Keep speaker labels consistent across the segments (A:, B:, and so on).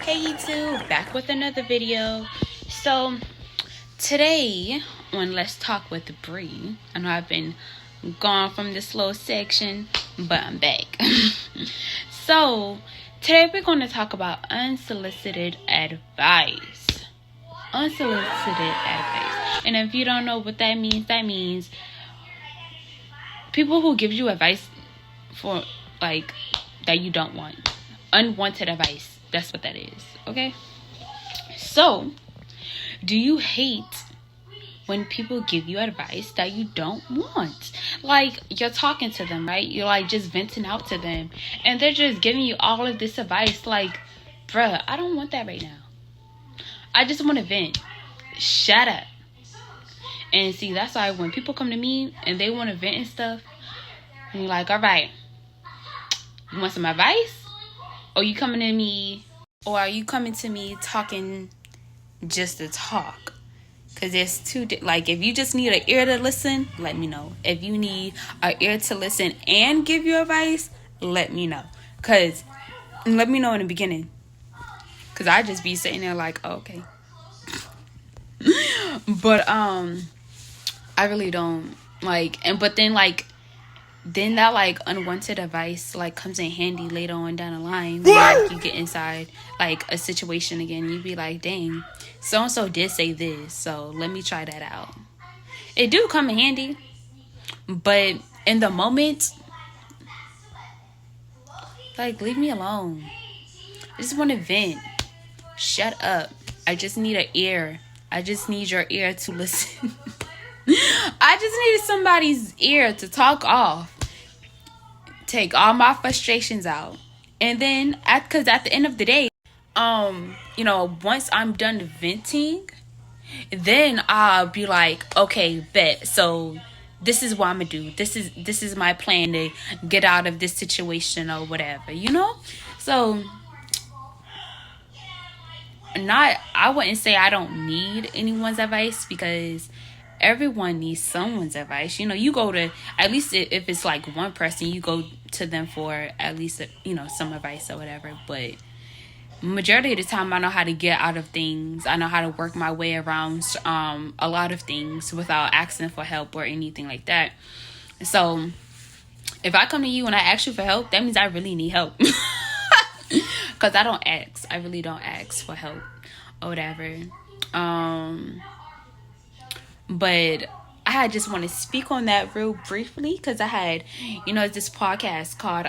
A: Hey YouTube, back with another video. So today on Let's Talk with Bree, I know I've been gone from this little section, but I'm back. So today we're going to talk about unsolicited advice. Unsolicited advice. And if you don't know what that means people who give you advice for like that you don't want. Unwanted advice. That's what that is. Okay? So, do you hate when people give you advice that you don't want? Like, you're talking to them, right? You're like just venting out to them. And they're just giving you all of this advice. Like, bruh, I don't want that right now. I just want to vent. Shut up. And see, that's why when people come to me and they want to vent and stuff, and you're like, all right, you want some advice? Or you coming to me, or are you coming to me talking just to talk? Because there's two, like, if you just need an ear to listen, let me know. If you need an ear to listen and give you advice, let me know. Because, let me know in the beginning. Because I just be sitting there like, oh, okay. But, I really don't, like, but then that like unwanted advice like comes in handy later on down the line when like, you get inside like a situation again. You be like, dang, so and so did say this, so let me try that out. It do come in handy, but in the moment, like, leave me alone. I just want to vent. Shut up. I just need an ear. I just need your ear to listen. I just needed somebody's ear to talk off, take all my frustrations out, and then because at the end of the day, once I'm done venting, then I'll be like, okay, bet. So this is what I'm gonna do. This is my plan to get out of this situation or whatever, So I wouldn't say I don't need anyone's advice, because everyone needs someone's advice. You go to, at least if it's like one person, you go to them for at least, some advice or whatever. But majority of the time, I know how to get out of things. I know how to work my way around a lot of things without asking for help or anything like that. So if I come to you and I ask you for help, that means I really need help. Because I really don't ask for help or whatever. But I just want to speak on that real briefly, because I had, this podcast called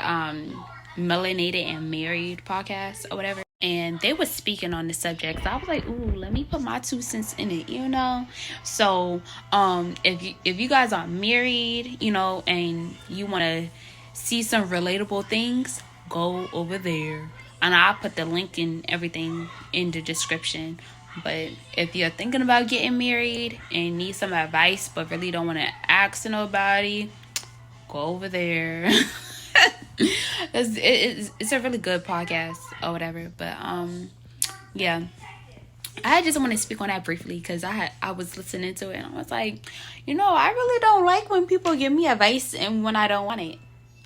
A: Melanated and Married podcast or whatever. And they were speaking on the subject. So I was like, ooh, let me put my 2 cents in it, So if you guys are married, and you want to see some relatable things, go over there. And I'll put the link and everything in the description. But if you're thinking about getting married and need some advice but really don't want to ask nobody, go over there. It's a really good podcast or whatever. But yeah, I just want to speak on that briefly, because I was listening to it and I was like, I really don't like when people give me advice and when I don't want it.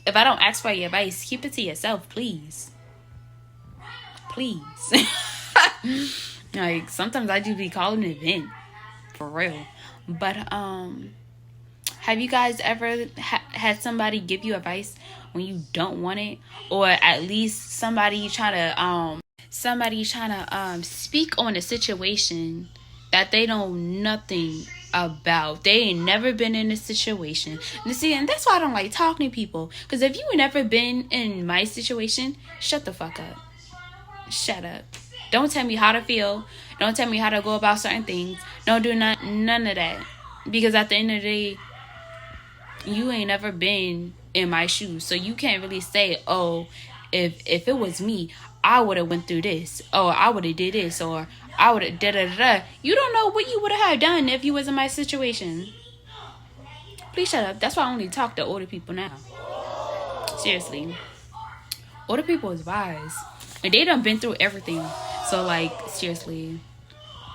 A: If I don't ask for your advice, keep it to yourself, please. Like, sometimes I just be calling it vent, for real. But have you guys ever had somebody give you advice when you don't want it, or at least somebody trying to speak on a situation that they know nothing about? They ain't never been in a situation. And that's why I don't like talking to people, because if you ain't never been in my situation, shut the fuck up. Shut up. Don't tell me how to feel. Don't tell me how to go about certain things. Don't do none of that. Because at the end of the day, you ain't never been in my shoes. So you can't really say, oh, if it was me, I would have went through this. Or I would have did this. Or I would have da-da-da-da. You don't know what you would have done if you was in my situation. Please shut up. That's why I only talk to older people now. Seriously. Older people is wise. And they done been through everything. So, like, seriously,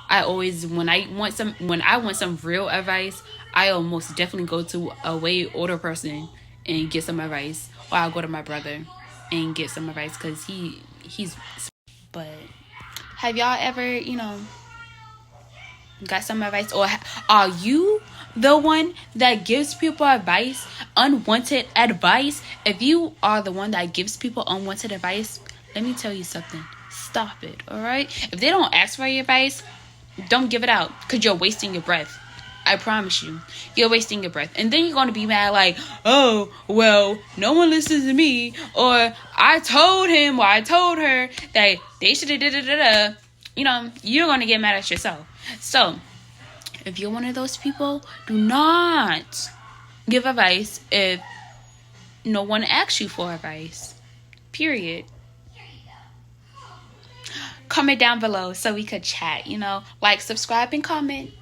A: I always, when I want some real advice, I almost definitely go to a way older person and get some advice. Or I'll go to my brother and get some advice, because he's, but Have y'all ever, got some advice? Or are you the one that gives people advice, unwanted advice? If you are the one that gives people unwanted advice, let me tell you something. Stop it, all right? If they don't ask for your advice, don't give it out, because you're wasting your breath. I promise you, you're wasting your breath. And then you're going to be mad like, oh, well, no one listens to me, or I told him or I told her that they should have da-da-da-da. You're going to get mad at yourself. So, if you're one of those people, do not give advice if no one asks you for advice. Period. Comment down below so we could chat, like, subscribe, and comment.